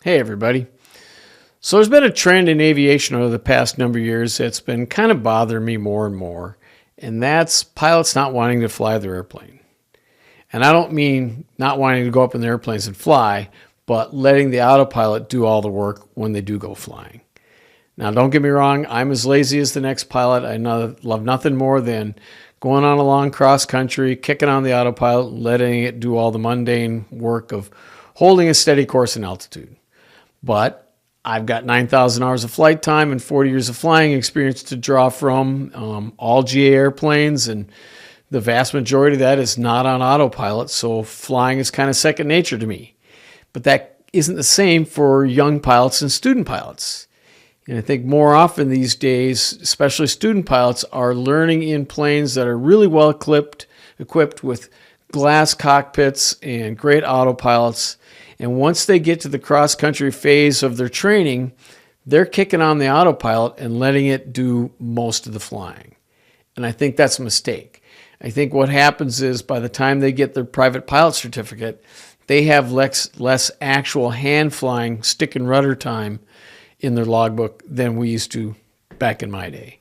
Hey, everybody. So, there's been a trend in aviation over the past number of years that's been kind of bothering me more and more, and that's pilots not wanting to fly their airplane. And I don't mean not wanting to go up in the airplanes and fly, but letting the autopilot do all the work when they do go flying. Now, don't get me wrong, I'm as lazy as the next pilot. Love nothing more than going on a long cross country, kicking on the autopilot, and letting it do all the mundane work of holding a steady course and altitude. But I've got 9,000 hours of flight time and 40 years of flying experience to draw from, all GA airplanes, and the vast majority of that is not on autopilot, so flying is kind of second nature to me. But that isn't the same for young pilots and student pilots. And I think more often these days, especially student pilots, are learning in planes that are really well equipped with glass cockpits and great autopilots. And once they get to the cross-country phase of their training, they're kicking on the autopilot and letting it do most of the flying. And I think that's a mistake. I think what happens is by the time they get their private pilot certificate, they have less actual hand flying, stick and rudder time in their logbook than we used to back in my day.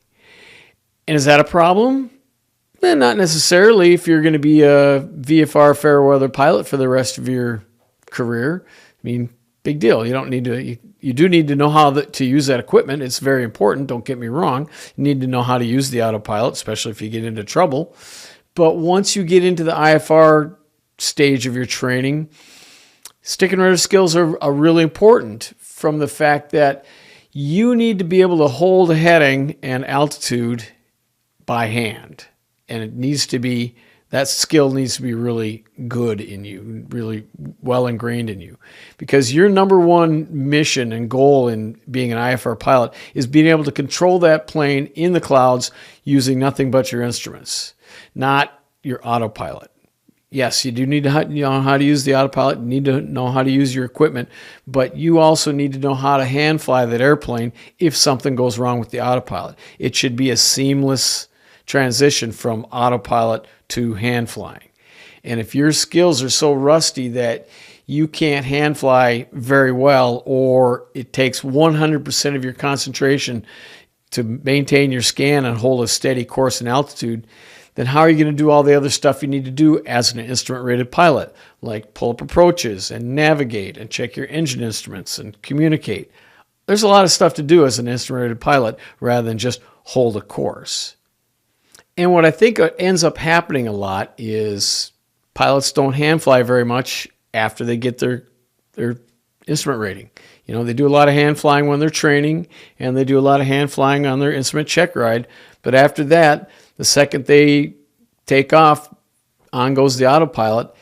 And is that a problem? Not necessarily if you're going to be a VFR fair weather pilot for the rest of your career. I mean, big deal. You don't need to. You do need to know how to use that equipment. It's very important. Don't get me wrong. You need to know how to use the autopilot, especially if you get into trouble. But once you get into the IFR stage of your training, stick and rudder skills are really important from the fact that you need to be able to hold a heading and altitude by hand. And that skill needs to be really good in you, really well ingrained in you. Because your number one mission and goal in being an IFR pilot is being able to control that plane in the clouds using nothing but your instruments, not your autopilot. Yes, you do need to know how to use the autopilot. You need to know how to use your equipment, but you also need to know how to hand fly that airplane if something goes wrong with the autopilot. It should be a seamless transition from autopilot to hand flying. And if your skills are so rusty that you can't hand fly very well, or it takes 100% of your concentration to maintain your scan and hold a steady course and altitude, then how are you going to do all the other stuff you need to do as an instrument-rated pilot, like pull up approaches and navigate and check your engine instruments and communicate? There's a lot of stuff to do as an instrument-rated pilot rather than just hold a course. And what I think ends up happening a lot is pilots don't hand fly very much after they get their instrument rating. They do a lot of hand flying when they're training, and they do a lot of hand flying on their instrument check ride. But after that, the second they take off, on goes the autopilot,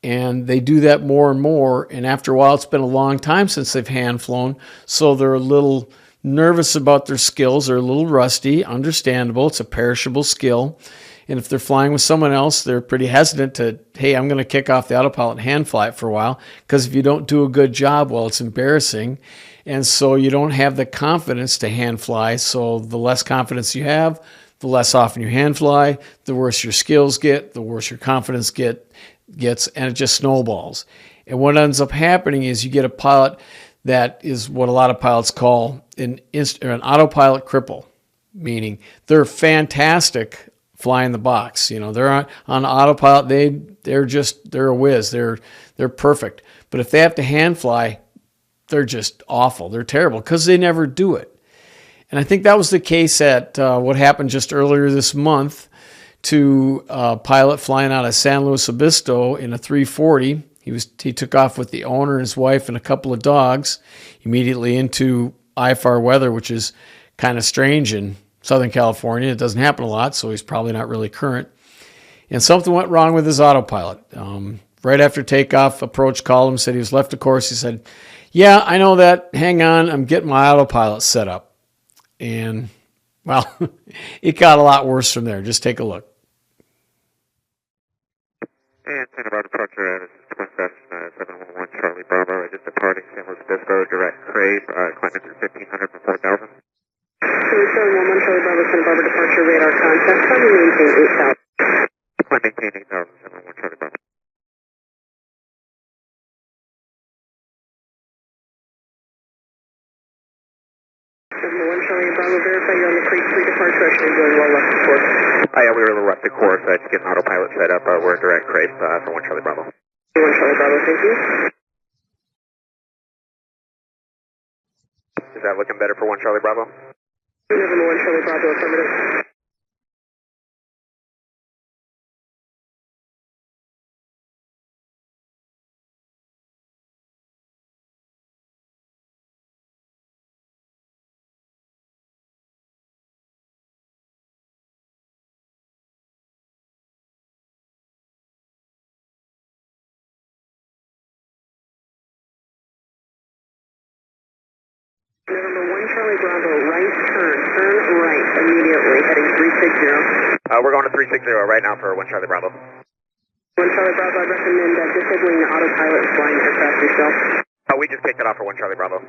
and they do that more and more. And after a while, it's been a long time since they've hand flown, so they're a little nervous about their skills. They're a little rusty, understandable. It's a perishable skill. And if they're flying with someone else, they're pretty hesitant to, hey, I'm going to kick off the autopilot and hand fly it for a while, because if you don't do a good job, well, it's embarrassing. And so you don't have the confidence to hand fly. So the less confidence you have, the less often you hand fly, the worse your skills get, the worse your confidence gets, and it just snowballs. And what ends up happening is you get a pilot that is what a lot of pilots call an autopilot cripple, meaning they're fantastic flying the box. They're on autopilot. They're a whiz. They're perfect. But if they have to hand fly, they're just awful. They're terrible because they never do it. And I think that was the case at what happened just earlier this month to a pilot flying out of San Luis Obispo in a 340. He took off with the owner, his wife, and a couple of dogs immediately into IFR weather, which is kind of strange in Southern California. It doesn't happen a lot, so he's probably not really current. And something went wrong with his autopilot. Right after takeoff, approach called him, said he was left of course. He said, "Yeah, I know that. Hang on, I'm getting my autopilot set up." And, well, it got a lot worse from there. Just take a look. And Santa Barbara departure, this is Cessna 711 Charlie Bravo, just departing San Luis Obispo, direct crave, climbing through 1500 from 4000. 711 Charlie Bravo, Santa Barbara departure, radar contact, climbing maintain 8000. Climb maintain 8000, 711 Charlie Bravo. November 1 Charlie Bravo, verify you're on the Creek 3 departure. I should be going well left of course. Yeah, we were a little left of course. Just getting autopilot set up. We're direct crepe for 1 Charlie Bravo. 1 Charlie Bravo, thank you. Is that looking better for 1 Charlie Bravo? November 1 Charlie Bravo, affirmative. November 1 Charlie Bravo, right turn. Turn right immediately, heading 360. We're going to 360 right now for 1 Charlie Bravo. 1 Charlie Bravo, I recommend disabling the autopilot and flying aircraft yourself. We just picked it off for 1 Charlie Bravo.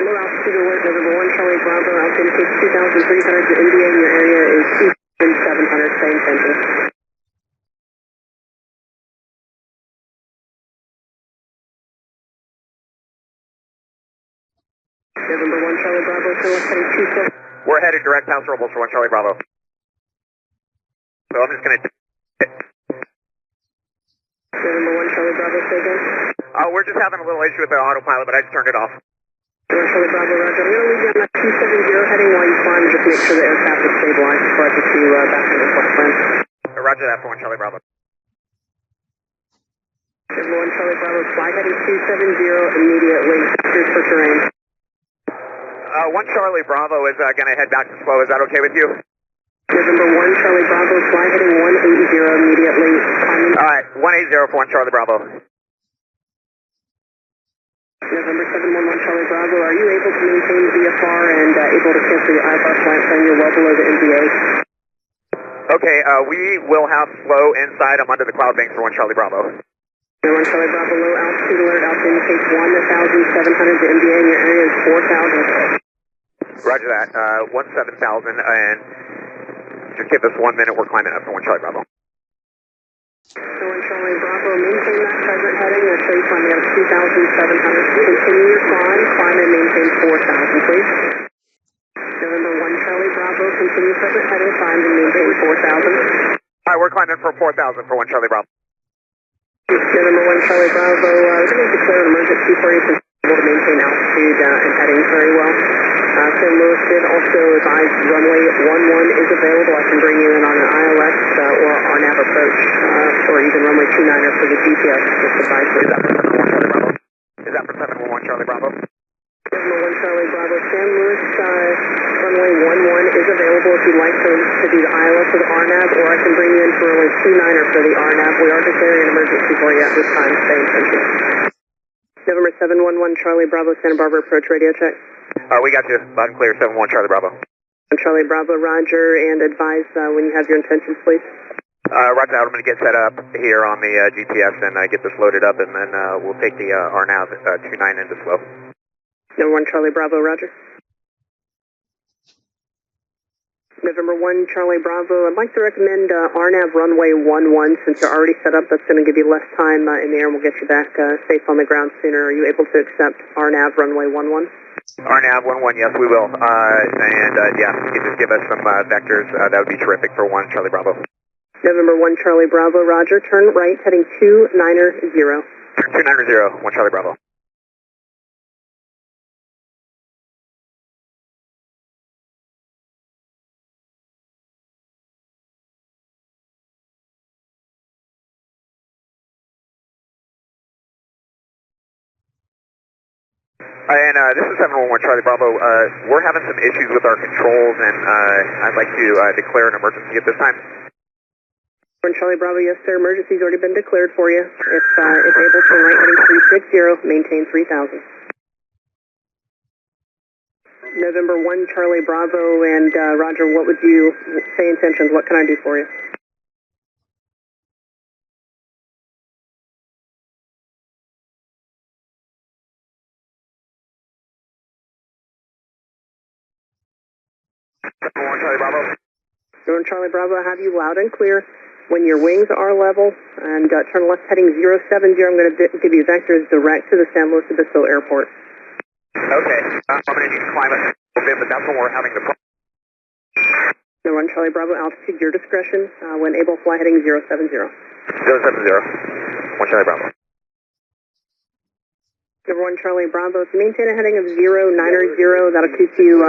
Low altitude alert, November 1 Charlie Bravo, altitude takes 2,300 to India, and your area is 2,700, same attention. November 1 Charlie Bravo, Phillips heading 2 We're headed direct past Robles for 1 Charlie Bravo. So I'm just going to... November 1 Charlie Bravo, say again. We're just having a little issue with the autopilot, but I just turned it off. 1 Charlie Bravo, roger. I'm going to leave you on that 270 heading while you climb and just make sure the aircraft is stabilized before I put you back in the flight plan. Roger that for 1 Charlie Bravo. November 1 Charlie Bravo, fly heading 270 immediately. Cleared for terrain. 1 Charlie Bravo is going to head back to slow. Is that okay with you? November 1 Charlie Bravo, fly heading 180 immediately. Climbing. All right, 180 for 1 Charlie Bravo. November 711 Charlie Bravo, are you able to maintain VFR and able to cancel your IFR flight plan? You're well below the NVA. Okay, we will have slow inside. I'm under the cloud bank for 1 Charlie Bravo. 1 Charlie Bravo, low altitude alert, altitude indicates 1,700 to NVA, and your area is 4,000. Roger that, 17,000, and just give us 1 minute. We're climbing up for 1 Charlie Bravo. So 1 Charlie Bravo, maintain that present heading. We'll show you climbing up 2,700. Continue your climb and maintain 4,000, please. November 1 Charlie Bravo, continue present heading, climb and maintain 4,000. All right, we're climbing for 4,000 for 1 Charlie Bravo. November 1 Charlie Bravo, we're going to declare an emergency for you since you're able to maintain altitude and heading very well. St. Louis did also advise runway 11 is available. I can bring you in on an ILS or RNAV approach, or even runway 29er for the GPS. Just advise you. Is that for 711 Charlie Bravo? November 1 Charlie Bravo, San Luis runway 11 is available if you'd like to do the ILS or the RNAV, or I can bring you in for runway 29er for the RNAV. We are declaring an emergency for you at this time. Stay in touch. November 711 Charlie Bravo, Santa Barbara approach radio check. We got you. Loud and clear, 711 Charlie Bravo. Charlie Bravo, roger, and advise when you have your intentions, please. Roger that. I'm going to get set up here on the GPS and get this loaded up, and then we'll take the RNAV 29 into slow. November 1 Charlie Bravo, roger. November 1 Charlie Bravo, I'd like to recommend RNAV runway 11 since you're already set up. That's going to give you less time in the air and we'll get you back safe on the ground sooner. Are you able to accept RNAV runway 11? RNAV 11, yes, we will. Yeah, if you could just give us some vectors, that would be terrific for 1 Charlie Bravo. November 1 Charlie Bravo, roger. Turn right, heading 290. 290, 1 Charlie Bravo. And this is 711 Charlie Bravo. We're having some issues with our controls, and I'd like to declare an emergency at this time. 1 Charlie Bravo, yes sir, emergency's already been declared for you. If able, turn right heading 360, maintain 3000. November 1 Charlie Bravo, and roger, what would you say intentions? What can I do for you? Charlie Bravo. November Charlie Bravo, I have you loud and clear. When your wings are level and turn left heading 070, I'm going to give you vectors direct to the San Luis Obispo Airport. Okay, I'm going to need to climb it a bit, but that's when we're having the problem. November Charlie Bravo, altitude your discretion. When able, fly heading 070. 070, 1 Charlie Bravo. Number 1 Charlie Bravo, if you maintain a heading of 090, that'll keep you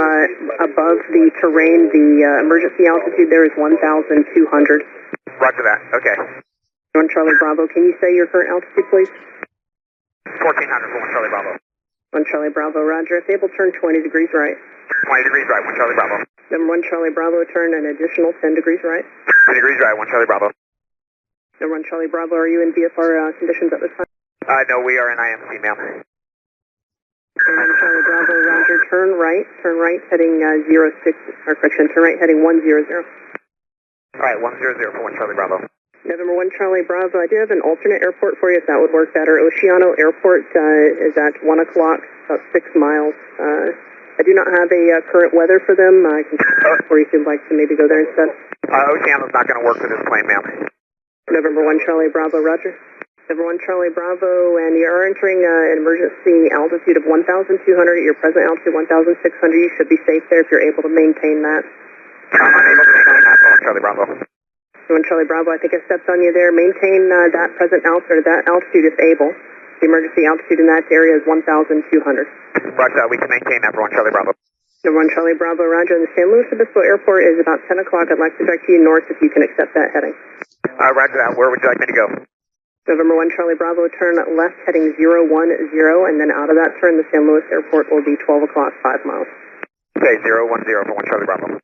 above the terrain. The emergency altitude there is 1,200. Roger that, okay. 1 Charlie Bravo, can you say your current altitude, please? 1400 for 1 Charlie Bravo. 1 Charlie Bravo, roger. If able, turn 20 degrees right. 20 degrees right, 1 Charlie Bravo. Number 1 Charlie Bravo, turn an additional 10 degrees right. 10 degrees right, 1 Charlie Bravo. Number 1 Charlie Bravo, are you in VFR conditions at this time? No, we are in IMC, ma'am. 1 Charlie Bravo, roger. Turn right, heading 06, or correction, turn right, heading 100. Alright, 100 for 1 Charlie Bravo. November 1 Charlie Bravo, I do have an alternate airport for you if that would work better. Oceano Airport is at 1 o'clock, about 6 miles. I do not have a current weather for them. I can check for you if you'd like to maybe go there instead. Oceano's not going to work for this plane, ma'am. November 1 Charlie Bravo, roger. November 1 Charlie Bravo, and you are entering an emergency altitude of 1,200 at your present altitude, 1,600. You should be safe there if you're able to maintain that. I'm unable to maintain that for 1 Charlie Bravo. 1 Charlie Bravo, I think I stepped on you there. Maintain that present altitude, that altitude if able. The emergency altitude in that area is 1,200. Roger, we can maintain that for 1 Charlie Bravo. Number 1 Charlie Bravo, roger. And the San Luis Obispo Airport is about 10 o'clock. I'd like to direct you north if you can accept that heading. Roger that. Where would you like me to go? November 1 Charlie Bravo, turn left heading 010, and then out of that turn, the San Luis Airport will be 12 o'clock, 5 miles. Okay, 010 for 1 Charlie Bravo.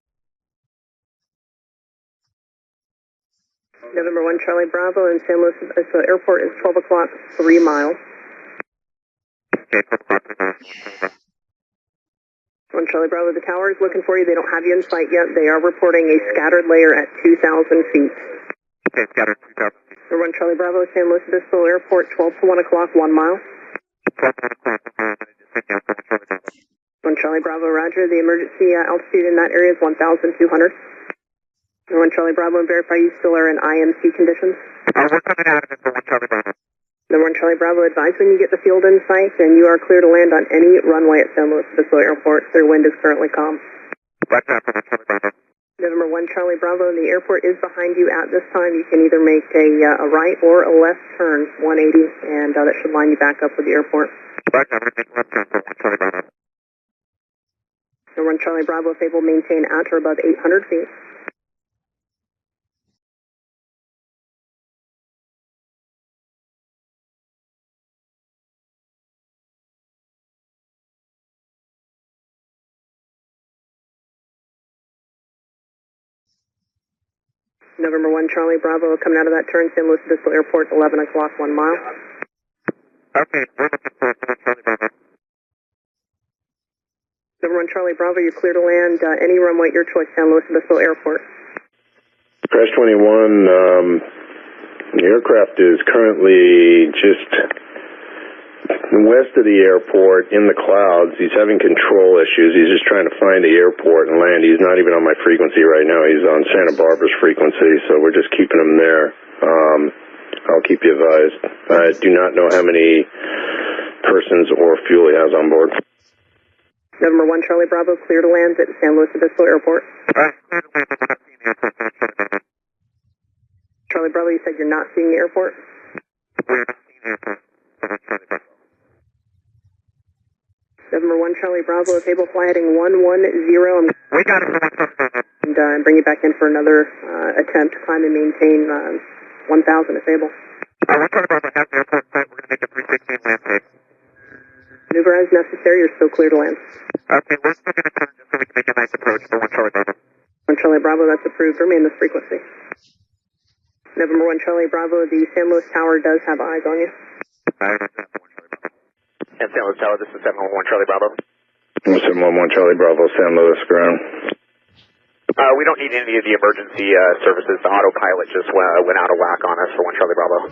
November 1 Charlie Bravo, and San Luis Obispo Airport is 12 o'clock, 3 miles. Okay, 1 Charlie Bravo, the tower is looking for you. They don't have you in sight yet. They are reporting a scattered layer at 2,000 feet. okay, scattered 2,000 feet. Number 1 Charlie Bravo, San Luis Obispo Airport, 12 to 1 o'clock, 1 mile. 1 Charlie Bravo, roger. The emergency altitude in that area is 1,200. 1 Charlie Bravo, and verify you still are in IMC conditions. We're coming out of it for 1 Charlie Bravo. Number 1 Charlie Bravo, advise when you get the field in sight, and you are clear to land on any runway at San Luis Obispo Airport. Their wind is currently calm. Roger that for 1 Charlie Bravo. November 1 Charlie Bravo, the airport is behind you at this time. You can either make a right or a left turn, 180, and that should line you back up with the airport. Roger, we're making left turn for 1 Charlie Bravo. Number 1 Charlie Bravo, if able, maintain at or above 800 feet. November 1 Charlie Bravo, coming out of that turn, San Luis Obispo Airport, 11 o'clock, 1 mile. Okay, we're looking for 1 Charlie Bravo. Number 1 Charlie Bravo, you're clear to land any runway at your choice, San Luis Obispo Airport. Crash 21, the aircraft is currently just west of the airport in the clouds. He's having control issues. He's just trying to find the airport and land. He's not even on my frequency right now. He's on Santa Barbara's frequency, so we're just keeping him there. I'll keep you advised. I do not know how many persons or fuel he has on board. Number 1 Charlie Bravo, clear to land at San Luis Obispo Airport. Charlie Bravo, you said you're not seeing the airport? We're not seeing the airport for 1 Charlie Bravo. November 1 Charlie Bravo, if able, fly heading 110. We got it for 1 Charlie Bravo. And bring you back in for another attempt to climb and maintain 1,000 if able. 1 Charlie Bravo has the airport site. We're going to make a 316 land safe. Maneuver as necessary, you're still clear to land. Okay, we're still going to turn just so we can make a nice approach for 1 Charlie Bravo. 1 Charlie Bravo, that's approved. Remain this frequency. November 1 Charlie Bravo, the San Luis Tower does have eyes on you. And San Luis Tower, this is 711 Charlie Bravo. 711 Charlie Bravo, San Luis ground. We don't need any of the emergency services. The autopilot just went out of whack on us for 1 Charlie Bravo.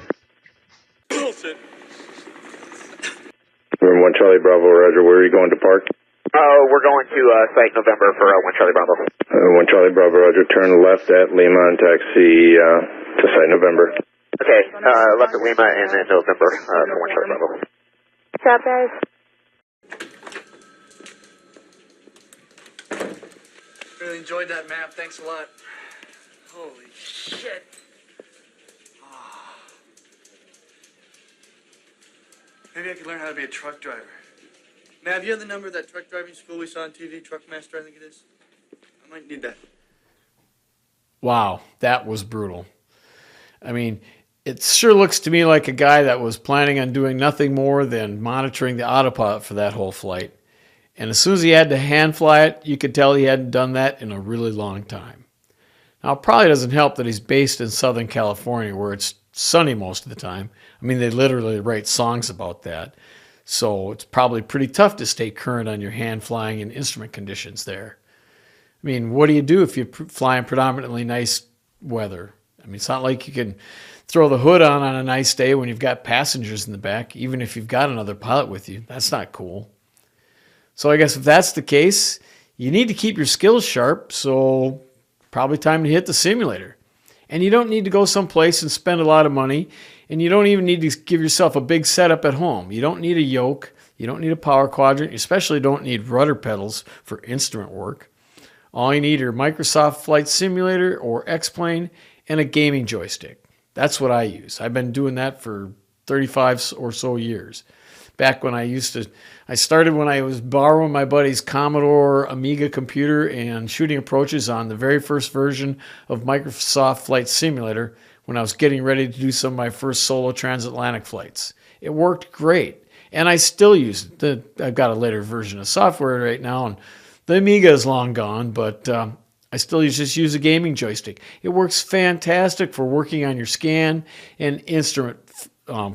Room 1 Charlie Bravo, roger. Where are you going to park? We're going to site November for 1 Charlie Bravo. 1 Charlie Bravo, roger. Turn left at Lima and taxi to site November. Okay, left at Lima and then November for 1 Charlie Bravo. What's up, guys? Really enjoyed that map. Thanks a lot. Holy shit. Maybe I could learn how to be a truck driver. Mav, you have the number of that truck driving school we saw on TV, Truckmaster, I think it is? I might need that. Wow, that was brutal. I mean, it sure looks to me like a guy that was planning on doing nothing more than monitoring the autopilot for that whole flight. And as soon as he had to hand fly it, you could tell he hadn't done that in a really long time. Now, it probably doesn't help that he's based in Southern California where it's sunny most of the time. I mean, they literally write songs about that. So it's probably pretty tough to stay current on your hand flying in instrument conditions there. I mean, what do you do if you fly in predominantly nice weather? I mean, it's not like you can throw the hood on a nice day when you've got passengers in the back, even if you've got another pilot with you. That's not cool. So I guess if that's the case, you need to keep your skills sharp, so probably time to hit the simulator. And you don't need to go someplace and spend a lot of money, and you don't even need to give yourself a big setup at home. You don't need a yoke, you don't need a power quadrant, you especially don't need rudder pedals for instrument work. All you need are Microsoft Flight Simulator or X-Plane and a gaming joystick. That's what I use. I've been doing that for 35 or so years. Back when I started when I was borrowing my buddy's Commodore Amiga computer and shooting approaches on the very first version of Microsoft Flight Simulator when I was getting ready to do some of my first solo transatlantic flights. It worked great, and I still use it. I've got a later version of software right now, and the Amiga is long gone, but I still just use a gaming joystick. It works fantastic for working on your scan and instrument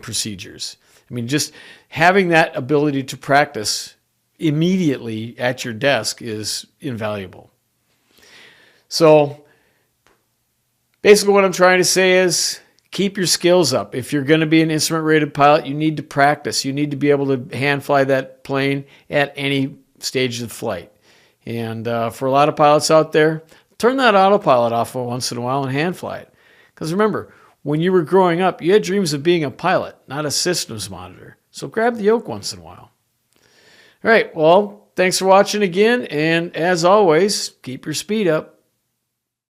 procedures. I mean, just having that ability to practice immediately at your desk is invaluable. So basically what I'm trying to say is keep your skills up. If you're going to be an instrument-rated pilot, you need to practice. You need to be able to hand fly that plane at any stage of the flight. And for a lot of pilots out there, turn that autopilot off once in a while and hand fly it. Because remember, when you were growing up, you had dreams of being a pilot, not a systems monitor. So grab the yoke once in a while. All right, well, thanks for watching again. And as always, keep your speed up.